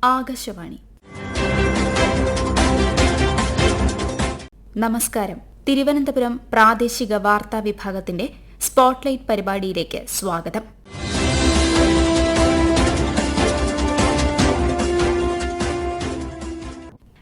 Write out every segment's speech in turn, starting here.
ആകാശവാണി. നമസ്കാരം. തിരുവനന്തപുരം പ്രാദേശിക വാർത്താ വിഭാഗത്തിന്റെ സ്പോട്ട്ലൈറ്റ് പരിപാടിയിലേക്ക് സ്വാഗതം.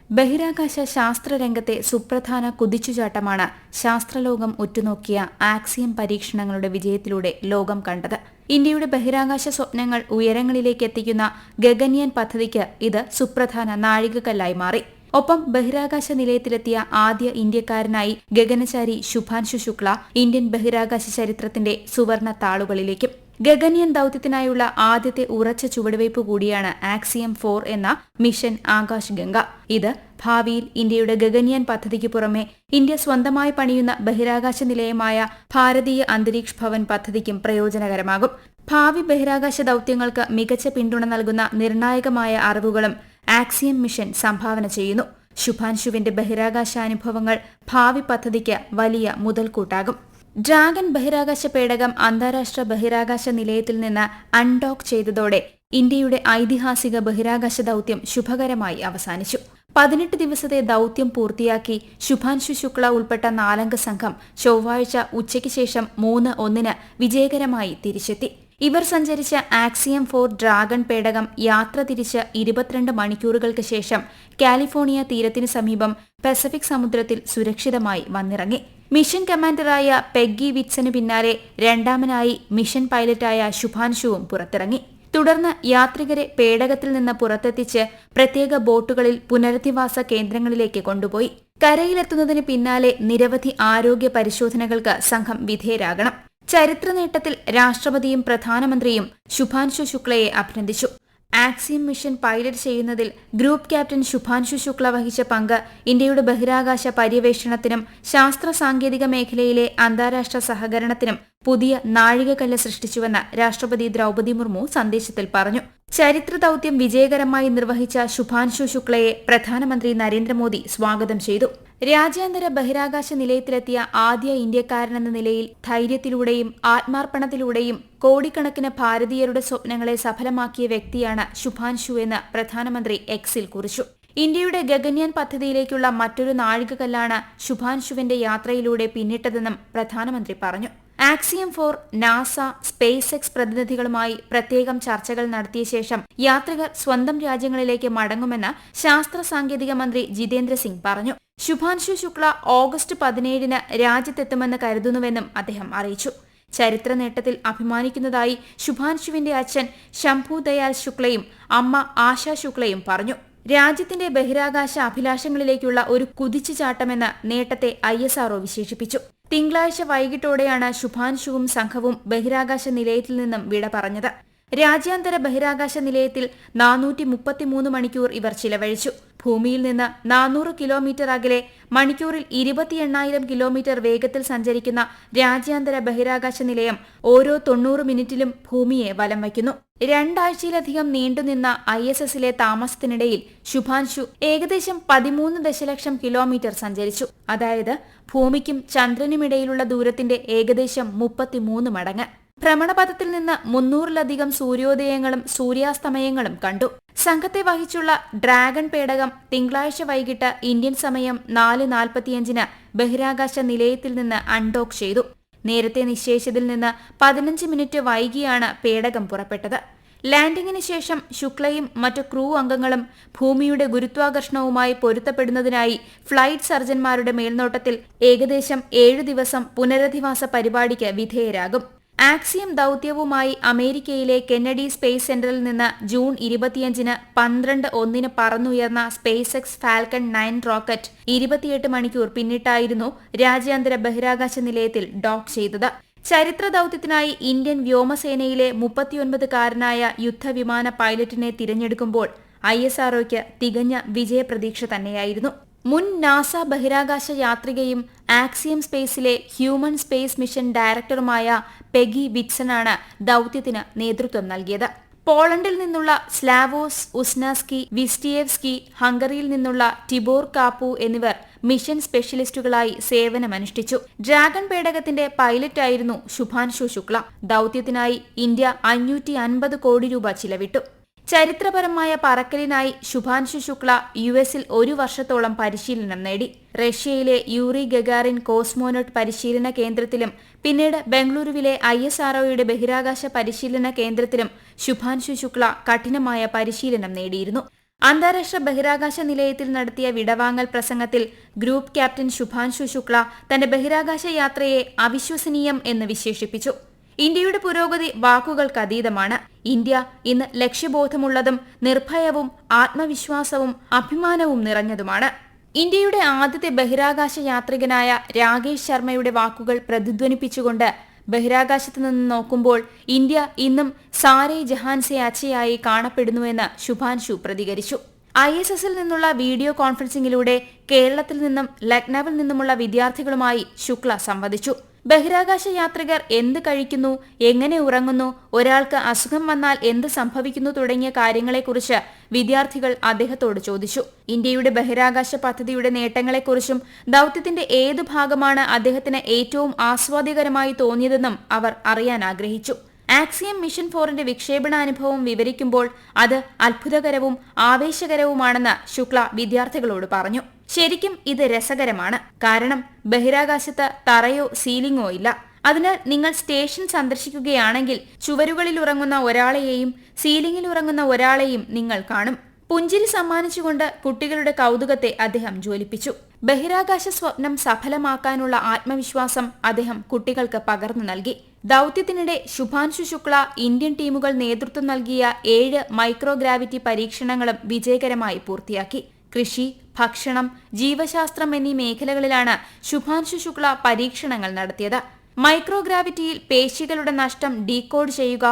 ബഹിരാകാശ ശാസ്ത്രരംഗത്തെ സുപ്രധാന കുതിച്ചുചാട്ടമാണ് ശാസ്ത്രലോകം ഉറ്റുനോക്കിയ ആക്സിയം പരീക്ഷണങ്ങളുടെ വിജയത്തിലൂടെ ലോകം കണ്ടത്. ഇന്ത്യയുടെ ബഹിരാകാശ സ്വപ്നങ്ങൾ ഉയരങ്ങളിലേക്ക് എത്തിക്കുന്ന ഗഗൻയാൻ പദ്ധതിക്ക് ഇത് സുപ്രധാന നാഴികക്കല്ലായി മാറി. ഒപ്പം ബഹിരാകാശ നിലയത്തിലെത്തിയ ആദ്യ ഇന്ത്യക്കാരനായി ഗഗനചാരി ശുഭാൻശു ശുക്ല ഇന്ത്യൻ ബഹിരാകാശ ചരിത്രത്തിന്റെ സുവർണ താളുകളിലേക്കും. ഗഗൻയാൻ ദൌത്യത്തിനായുള്ള ആദ്യത്തെ ഉറച്ച ചുവടുവയ്പ് കൂടിയാണ് ആക്സിയം 4 എന്ന മിഷൻ ആകാശ് ഗംഗ. ഇത് ഭാവിയിൽ ഇന്ത്യയുടെ ഗഗൻയാൻ പദ്ധതിക്ക് പുറമെ ഇന്ത്യ സ്വന്തമായി പണിയുന്ന ബഹിരാകാശ നിലയമായ ഭാരതീയ അന്തരീക്ഷ് ഭവൻ പദ്ധതിക്കും പ്രയോജനകരമാകും. ഭാവി ബഹിരാകാശ ദൌത്യങ്ങൾക്ക് മികച്ച പിന്തുണ നൽകുന്ന നിർണായകമായ അറിവുകളും ആക്സിയം മിഷൻ സംഭാവന ചെയ്യുന്നു. ശുഭാൻശുവിന്റെ ബഹിരാകാശാനുഭവങ്ങൾ ഭാവി പദ്ധതിക്ക് വലിയ മുതൽക്കൂട്ടാകും. ഡ്രാഗൺ ബഹിരാകാശ പേടകം അന്താരാഷ്ട്ര ബഹിരാകാശ നിലയത്തിൽ നിന്ന് അൺഡോക്ക് ചെയ്തതോടെ ഇന്ത്യയുടെ ഐതിഹാസിക ബഹിരാകാശ ദൌത്യം ശുഭകരമായി അവസാനിച്ചു. 18 ദിവസത്തെ ദൌത്യം പൂർത്തിയാക്കി ശുഭാൻശു ശുക്ല ഉൾപ്പെട്ട 4-അംഗ സംഘം ചൊവ്വാഴ്ച ഉച്ചയ്ക്ക് ശേഷം 3:01 വിജയകരമായി തിരിച്ചെത്തി. ഇവർ സഞ്ചരിച്ച ആക്സിയം 4 ഡ്രാഗൺ പേടകം യാത്ര തിരിച്ച് 22 മണിക്കൂറുകൾക്ക് ശേഷം കാലിഫോർണിയ തീരത്തിനു സമീപം പസഫിക് സമുദ്രത്തിൽ സുരക്ഷിതമായി വന്നിറങ്ങി. മിഷൻ കമാൻഡറായ പെഗ്ഗി വിറ്റ്സന് പിന്നാലെ രണ്ടാമനായി മിഷൻ പൈലറ്റായ ശുഭാൻശുവും പുറത്തിറങ്ങി. തുടർന്ന് യാത്രികരെ പേടകത്തിൽ നിന്ന് പുറത്തെത്തിച്ച് പ്രത്യേക ബോട്ടുകളിൽ പുനരധിവാസ കേന്ദ്രങ്ങളിലേക്ക് കൊണ്ടുപോയി. കരയിലെത്തുന്നതിന് പിന്നാലെ നിരവധി ആരോഗ്യ പരിശോധനകൾക്ക് സംഘം വിധേയരാകണം. ചരിത്ര നേട്ടത്തിൽ രാഷ്ട്രപതിയും പ്രധാനമന്ത്രിയും ശുഭാൻശു ശുക്ലയെ അഭിനന്ദിച്ചു. ആക്സിയം മിഷൻ പൈലറ്റ് ചെയ്യുന്നതിൽ ഗ്രൂപ്പ് ക്യാപ്റ്റൻ ശുഭാൻശു ശുക്ല വഹിച്ച പങ്ക് ഇന്ത്യയുടെ ബഹിരാകാശ പര്യവേഷണത്തിനും ശാസ്ത്ര സാങ്കേതിക മേഖലയിലെ അന്താരാഷ്ട്ര സഹകരണത്തിനും പുതിയ നാഴികക്കല്ല് സൃഷ്ടിച്ചുവെന്ന് രാഷ്ട്രപതി ദ്രൗപദി മുർമു സന്ദേശത്തിൽ പറഞ്ഞു. ചരിത്ര ദൌത്യം വിജയകരമായി നിർവഹിച്ച ശുഭാൻശു ശുക്ലയെ പ്രധാനമന്ത്രി നരേന്ദ്രമോദി സ്വാഗതം ചെയ്തു. രാജ്യാന്തര ബഹിരാകാശ നിലയത്തിലെത്തിയ ആദ്യ ഇന്ത്യക്കാരനെന്ന നിലയിൽ ധൈര്യത്തിലൂടെയും ആത്മാർപ്പണത്തിലൂടെയും കോടിക്കണക്കിന് ഭാരതീയരുടെ സ്വപ്നങ്ങളെ സഫലമാക്കിയ വ്യക്തിയാണ് ശുഭാൻശു എന്ന് പ്രധാനമന്ത്രി എക്സിൽ കുറിച്ചു. ഇന്ത്യയുടെ ഗഗൻയാൻ പദ്ധതിയിലേക്കുള്ള മറ്റൊരു നാഴികക്കല്ലാണ് ശുഭാൻശുവിന്റെ യാത്രയിലൂടെ പിന്നിട്ടതെന്നും പ്രധാനമന്ത്രി പറഞ്ഞു. ആക്സിയം 4 നാസ, സ്പേസ് എക്സ് പ്രതിനിധികളുമായി പ്രത്യേകം ചർച്ചകൾ നടത്തിയ ശേഷം യാത്രികർ സ്വന്തം രാജ്യങ്ങളിലേക്ക് മടങ്ങുമെന്ന് ശാസ്ത്ര സാങ്കേതിക മന്ത്രി ജിതേന്ദ്ര സിംഗ് പറഞ്ഞു. ശുഭാൻശു ശുക്ല ഓഗസ്റ്റ് 17 രാജ്യത്തെത്തുമെന്ന് കരുതുന്നുവെന്നും അദ്ദേഹം അറിയിച്ചു. ചരിത്ര നേട്ടത്തിൽ അഭിമാനിക്കുന്നതായി ശുഭാൻശുവിന്റെ അച്ഛൻ ശംഭു ദയാൽ ശുക്ലയും അമ്മ ആശാ ശുക്ലയും പറഞ്ഞു. രാജ്യത്തിന്റെ ബഹിരാകാശ അഭിലാഷങ്ങളിലേക്കുള്ള ഒരു കുതിച്ചുചാട്ടമെന്ന് നേട്ടത്തെ ISRO വിശേഷിപ്പിച്ചു. തിങ്കളാഴ്ച വൈകിട്ടോടെയാണ് ശുഭാൻശുവും സംഘവും ബഹിരാകാശ നിലയത്തിൽ നിന്നും വിട പറഞ്ഞത്. രാജ്യാന്തര ബഹിരാകാശ നിലയത്തിൽ 433 മണിക്കൂർ ഇവർ ചിലവഴിച്ചു. ഭൂമിയിൽ നിന്ന് 400 കിലോമീറ്റർ അകലെ മണിക്കൂറിൽ 28,000 കിലോമീറ്റർ വേഗത്തിൽ സഞ്ചരിക്കുന്ന രാജ്യാന്തര ബഹിരാകാശ നിലയം ഓരോ 90 മിനിറ്റിലും ഭൂമിയെ വലം വയ്ക്കുന്നു. 2 ആഴ്ചയിലധികം നീണ്ടുനിന്ന ISSലെ താമസത്തിനിടയിൽ ശുഭാൻശു ഏകദേശം 13 ദശലക്ഷം കിലോമീറ്റർ സഞ്ചരിച്ചു. അതായത് ഭൂമിക്കും ചന്ദ്രനുമിടയിലുള്ള ദൂരത്തിന്റെ ഏകദേശം 33 മടങ്ങ്. ഭ്രമണപഥത്തിൽ നിന്ന് 300-ലധികം സൂര്യോദയങ്ങളും സൂര്യാസ്തമയങ്ങളും കണ്ടു. സംഘത്തെ വഹിച്ചുള്ള ഡ്രാഗൺ പേടകം തിങ്കളാഴ്ച വൈകിട്ട് ഇന്ത്യൻ സമയം 4:45 ബഹിരാകാശ നിലയത്തിൽ നിന്ന് അൺഡോക്ക് ചെയ്തു. നേരത്തെ നിശ്ചയിച്ചതിൽ നിന്ന് 15 മിനിറ്റ് വൈകിയാണ് പേടകം പുറപ്പെട്ടത്. ലാൻഡിംഗിന് ശേഷം ശുക്ലയും മറ്റു ക്രൂ അംഗങ്ങളും ഭൂമിയുടെ ഗുരുത്വാകർഷണവുമായി പൊരുത്തപ്പെടുന്നതിനായി ഫ്ലൈറ്റ് സർജൻമാരുടെ മേൽനോട്ടത്തിൽ ഏകദേശം 7 ദിവസം പുനരധിവാസ പരിപാടിക്ക് വിധേയരാകും. ആക്സിയം ദൌത്യവുമായി അമേരിക്കയിലെ കെന്നഡി സ്പേസ് സെന്ററിൽ നിന്ന് ജൂൺ 25 12:01 പറന്നുയർന്ന സ്പേസ് എക്സ് ഫാൽക്കൺ 9 റോക്കറ്റ് 28 മണിക്കൂർ പിന്നിട്ടായിരുന്നു രാജ്യാന്തര ബഹിരാകാശ നിലയത്തിൽ ഡോക്ക് ചെയ്തത്. ചരിത്ര ദൌത്യത്തിനായി ഇന്ത്യൻ വ്യോമസേനയിലെ 39-കാരനായ യുദ്ധവിമാന പൈലറ്റിനെ തിരഞ്ഞെടുക്കുമ്പോൾ ISROയ്ക്ക് തികഞ്ഞ വിജയപ്രതീക്ഷ തന്നെയായിരുന്നു. മുൻ നാസ ബഹിരാകാശ യാത്രികയും ആക്സിയം സ്പേസിലെ ഹ്യൂമൻ സ്പേസ് മിഷൻ ഡയറക്ടറുമായ പെഗി വിറ്റ്സനാണ് ദൌത്യത്തിന് നേതൃത്വം നൽകിയത്. പോളണ്ടിൽ നിന്നുള്ള സ്ലാവോസ് ഉസ്നാസ്കി വിസ്റ്റിയേവ്സ്കി, ഹംഗറിയിൽ നിന്നുള്ള ടിബോർ കാപ്പു എന്നിവർ മിഷൻ സ്പെഷ്യലിസ്റ്റുകളായി സേവനമനുഷ്ഠിച്ചു. ഡ്രാഗൺ പേടകത്തിന്റെ പൈലറ്റായിരുന്നു ശുഭാൻശു ശുക്ല. ദൌത്യത്തിനായി ഇന്ത്യ 550 കോടി രൂപ ചിലവിട്ടു. ചരിത്രപരമായ പറക്കലിനായി ശുഭാൻശു ശുക്ല യുഎസിൽ 1 വർഷത്തോളം പരിശീലനം നേടി. റഷ്യയിലെ യൂറി ഗഗാറിൻ കോസ്മോനോട്ട് പരിശീലന കേന്ദ്രത്തിലും പിന്നീട് ബംഗളൂരുവിലെ ISROയുടെ ബഹിരാകാശ പരിശീലന കേന്ദ്രത്തിലും ശുഭാൻശു ശുക്ല കഠിനമായ പരിശീലനം നേടിയിരുന്നു. അന്താരാഷ്ട്ര ബഹിരാകാശ നിലയത്തിൽ നടത്തിയ വിടവാങ്ങൽ പ്രസംഗത്തിൽ ഗ്രൂപ്പ് ക്യാപ്റ്റൻ ശുഭാൻശു ശുക്ല തന്റെ ബഹിരാകാശ യാത്രയെ അവിശ്വസനീയം എന്ന് വിശേഷിപ്പിച്ചു. ഇന്ത്യയുടെ പുരോഗതി വാക്കുകൾക്കതീതമാണ്. ഇന്ത്യ ഇന്ന് ലക്ഷ്യബോധമുള്ളതും നിർഭയവും ആത്മവിശ്വാസവും അഭിമാനവും നിറഞ്ഞതുമാണ്. ഇന്ത്യയുടെ ആദ്യത്തെ ബഹിരാകാശ യാത്രികനായ രാകേഷ് ശർമ്മയുടെ വാക്കുകൾ പ്രതിധ്വനിപ്പിച്ചുകൊണ്ട് ബഹിരാകാശത്ത് നിന്ന് നോക്കുമ്പോൾ ഇന്ത്യ ഇന്നും സാരേ ജഹാൻ സെ അച്ഛയായി കാണപ്പെടുന്നുവെന്ന് ശുഭാൻശു പ്രതികരിച്ചു. ISSൽ നിന്നുള്ള വീഡിയോ കോൺഫറൻസിംഗിലൂടെ കേരളത്തിൽ നിന്നും ലക്നൌവിൽ നിന്നുമുള്ള വിദ്യാർത്ഥികളുമായി ശുക്ല സംവദിച്ചു. ബഹിരാകാശ യാത്രികർ എന്ത് കഴിക്കുന്നു, എങ്ങനെ ഉറങ്ങുന്നു, ഒരാൾക്ക് അസുഖം വന്നാൽ എന്ത് സംഭവിക്കുന്നു തുടങ്ങിയ കാര്യങ്ങളെക്കുറിച്ച് വിദ്യാർത്ഥികൾ അദ്ദേഹത്തോട് ചോദിച്ചു. ഇന്ത്യയുടെ ബഹിരാകാശ പദ്ധതിയുടെ നേട്ടങ്ങളെക്കുറിച്ചും ദൌത്യത്തിന്റെ ഏതു ഭാഗമാണ് അദ്ദേഹത്തിന് ഏറ്റവും ആസ്വാദ്യകരമായി തോന്നിയതെന്നും അവർ അറിയാൻ ആഗ്രഹിച്ചു. ആക്സിയം മിഷൻ 4ന്റെ വിക്ഷേപണാനുഭവം വിവരിക്കുമ്പോൾ അത് അത്ഭുതകരവും ആവേശകരവുമാണെന്ന് ശുക്ല വിദ്യാർത്ഥികളോട് പറഞ്ഞു. ശരിക്കും ഇത് രസകരമാണ്. കാരണം ബഹിരാകാശത്ത് തറയോ സീലിംഗോ ഇല്ല. അതിനാൽ നിങ്ങൾ സ്റ്റേഷൻ സന്ദർശിക്കുകയാണെങ്കിൽ ചുവരുകളിൽ ഉറങ്ങുന്ന ഒരാളെയും സീലിംഗിൽ ഉറങ്ങുന്ന ഒരാളെയും നിങ്ങൾ കാണും. പുഞ്ചിരി സമ്മാനിച്ചുകൊണ്ട് കുട്ടികളുടെ കൗതുകത്തെ അദ്ദേഹം ജ്വലിപ്പിച്ചു. ബഹിരാകാശ സ്വപ്നം സഫലമാക്കാനുള്ള ആത്മവിശ്വാസം അദ്ദേഹം കുട്ടികൾക്ക് പകർന്നു നൽകി. ദൌത്യത്തിനിടെ ശുഭാൻശു ശുക്ല ഇന്ത്യൻ ടീമുകൾ നേതൃത്വം നൽകിയ 7 മൈക്രോഗ്രാവിറ്റി പരീക്ഷണങ്ങളും വിജയകരമായി പൂർത്തിയാക്കി. കൃഷി, ഭക്ഷണം, ജീവശാസ്ത്രം എന്നീ മേഖലകളിലാണ് ശുഭാൻശു ശുക്ല പരീക്ഷണങ്ങൾ നടത്തിയത്. മൈക്രോഗ്രാവിറ്റിയിൽ പേശികളുടെ നഷ്ടം ഡീകോഡ് ചെയ്യുക,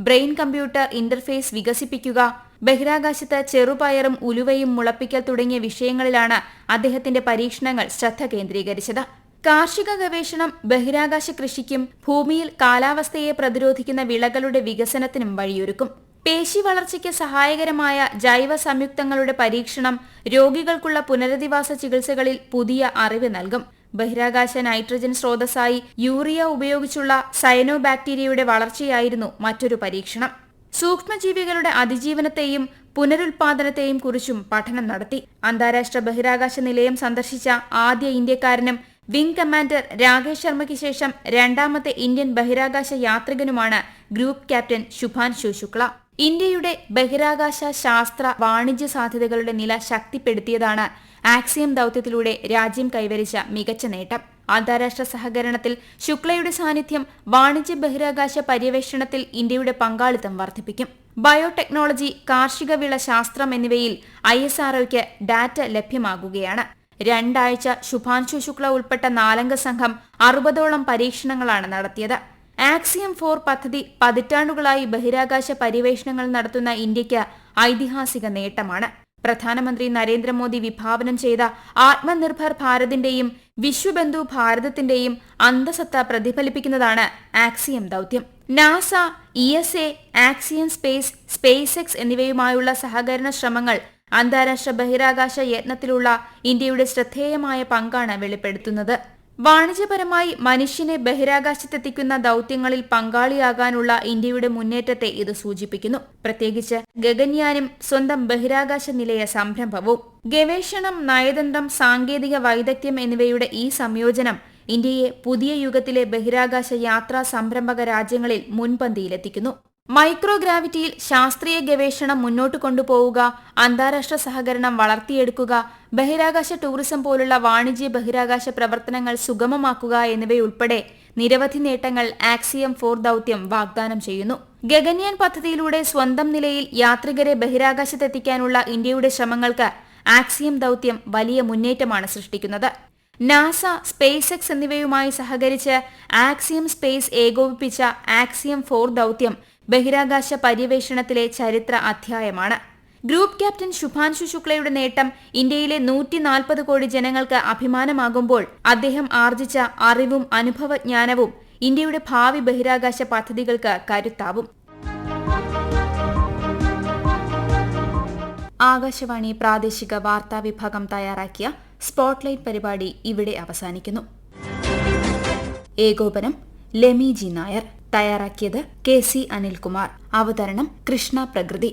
ബ്രെയിൻ കമ്പ്യൂട്ടർ ഇന്റർഫേസ് വികസിപ്പിക്കുക, ബഹിരാകാശത്ത് ചെറുപയറും ഉലുവയും മുളപ്പിക്കൽ തുടങ്ങിയ വിഷയങ്ങളിലാണ് അദ്ദേഹത്തിന്റെ പരീക്ഷണങ്ങൾ ശ്രദ്ധ കേന്ദ്രീകരിച്ചത്. കാർഷിക ഗവേഷണം ബഹിരാകാശ കൃഷിക്കും ഭൂമിയിൽ കാലാവസ്ഥയെ പ്രതിരോധിക്കുന്ന വിളകളുടെ വികസനത്തിനും വഴിയൊരുക്കും. പേശി വളർച്ചയ്ക്ക് സഹായകരമായ ജൈവ സംയുക്തങ്ങളുടെ പരീക്ഷണം രോഗികൾക്കുള്ള പുനരധിവാസ ചികിത്സകളിൽ പുതിയ അറിവ് നൽകും. ബഹിരാകാശ നൈട്രജൻ സ്രോതസ്സായി യൂറിയ ഉപയോഗിച്ചുള്ള സയനോബാക്ടീരിയയുടെ വളർച്ചയായിരുന്നു മറ്റൊരു പരീക്ഷണം. സൂക്ഷ്മജീവികളുടെ അതിജീവനത്തെയും പുനരുൽപാദനത്തെയും കുറിച്ചും പഠനം നടത്തി. അന്താരാഷ്ട്ര ബഹിരാകാശ നിലയം സന്ദർശിച്ച ആദ്യ ഇന്ത്യക്കാരനും വിംഗ് കമാൻഡർ രാകേഷ് ശർമ്മയ്ക്ക് ശേഷം രണ്ടാമത്തെ ഇന്ത്യൻ ബഹിരാകാശ യാത്രികനുമാണ് ഗ്രൂപ്പ് ക്യാപ്റ്റൻ ശുഭാൻശു ശുക്ല. ഇന്ത്യയുടെ ബഹിരാകാശ ശാസ്ത്ര വാണിജ്യ സാധ്യതകളുടെ നില ശക്തിപ്പെടുത്തിയതാണ് ആക്സിയം ദൌത്യത്തിലൂടെ രാജ്യം കൈവരിച്ച മികച്ച നേട്ടം. അന്താരാഷ്ട്ര സഹകരണത്തിൽ ശുക്ലയുടെ സാന്നിധ്യം വാണിജ്യ ബഹിരാകാശ പര്യവേഷണത്തിൽ ഇന്ത്യയുടെ പങ്കാളിത്തം വർദ്ധിപ്പിക്കും. ബയോടെക്നോളജി, കാർഷിക വിള ശാസ്ത്രം എന്നിവയിൽ ISROയ്ക്ക് ഡാറ്റ ലഭ്യമാകുകയാണ്. 2 ആഴ്ച ശുഭാൻശു ശുക്ല ഉൾപ്പെട്ട 4-അംഗ സംഘം 60ഓളം പരീക്ഷണങ്ങളാണ് നടത്തിയത്. ആക്സിയം 4 പദ്ധതി പതിറ്റാണ്ടുകളായി ബഹിരാകാശ പര്യവേഷണങ്ങൾ നടത്തുന്ന ഇന്ത്യയ്ക്ക് ഐതിഹാസിക നേട്ടമാണ്. പ്രധാനമന്ത്രി നരേന്ദ്രമോദി വിഭാവനം ചെയ്ത ആത്മനിർഭർ ഭാരതിന്റെയും വിശ്വബന്ധു ഭാരതത്തിന്റെയും അന്തസത്ത പ്രതിഫലിപ്പിക്കുന്നതാണ് ആക്സിയം ദൌത്യം. NASA, ESA, axiom space, SpaceX എന്നിവയുമായുള്ള സഹകരണ ശ്രമങ്ങൾ അന്താരാഷ്ട്ര ബഹിരാകാശ യത്നത്തിലുള്ള ഇന്ത്യയുടെ ശ്രദ്ധേയമായ പങ്കാണ് വെളിപ്പെടുത്തുന്നത്. വാണിജ്യപരമായി മനുഷ്യനെ ബഹിരാകാശത്തെത്തിക്കുന്ന ദൌത്യങ്ങളിൽ പങ്കാളിയാകാനുള്ള ഇന്ത്യയുടെ മുന്നേറ്റത്തെ ഇത് സൂചിപ്പിക്കുന്നു. പ്രത്യേകിച്ച് ഗഗൻയാനും സ്വന്തം ബഹിരാകാശ നിലയ സംരംഭവും. ഗവേഷണം, നയതന്ത്രം, സാങ്കേതിക വൈദഗ്ധ്യം എന്നിവയുടെ ഈ സംയോജനം ഇന്ത്യയെ പുതിയ യുഗത്തിലെ ബഹിരാകാശ യാത്രാ സംരംഭക രാജ്യങ്ങളിൽ മുൻപന്തിയിലെത്തിക്കുന്നു. മൈക്രോഗ്രാവിറ്റിയിൽ ശാസ്ത്രീയ ഗവേഷണം മുന്നോട്ട് കൊണ്ടുപോവുക, അന്താരാഷ്ട്ര സഹകരണം വളർത്തിയെടുക്കുക, ബഹിരാകാശ ടൂറിസം പോലുള്ള വാണിജ്യ ബഹിരാകാശ പ്രവർത്തനങ്ങൾ സുഗമമാക്കുക എന്നിവയുൾപ്പെടെ നിരവധി നേട്ടങ്ങൾ ആക്സിയം 4 ദൌത്യം വാഗ്ദാനം ചെയ്യുന്നു. ഗഗൻയാൻ പദ്ധതിയിലൂടെ സ്വന്തം നിലയിൽ യാത്രികരെ ബഹിരാകാശത്തെത്തിക്കാനുള്ള ഇന്ത്യയുടെ ശ്രമങ്ങൾക്ക് ആക്സിയം ദൌത്യം വലിയ മുന്നേറ്റമാണ് സൃഷ്ടിക്കുന്നത്. നാസ, SpaceX എന്നിവയുമായി സഹകരിച്ച് ആക്സിയം സ്പേസ് ഏകോപിപ്പിച്ച ആക്സിയം 4 ദൌത്യം ബഹിരാകാശ പര്യവേഷണത്തിലെ ചരിത്ര അധ്യായമാണ്. ഗ്രൂപ്പ് ക്യാപ്റ്റൻ ശുഭാൻശു ശുക്ലയുടെ നേട്ടം ഇന്ത്യയിലെ 140 കോടി ജനങ്ങൾക്ക് അഭിമാനമാകുമ്പോൾ അദ്ദേഹം ആർജിച്ച അറിവും അനുഭവജ്ഞാനവും ഇന്ത്യയുടെ ഭാവി ബഹിരാകാശ പദ്ധതികൾക്ക് കരുത്താവും. ആകാശവാണി പ്രാദേശിക വാർത്താ വിഭാഗം തയ്യാറാക്കിയ സ്പോട്ട്ലൈറ്റ് പരിപാടി ഇവിടെ അവസാനിക്കുന്നു. ഏകോപനം ലെമി ജി നായർ. തയ്യാറാക്കിയത് KC അനിൽകുമാർ. അവതരണം കൃഷ്ണ പ്രകൃതി.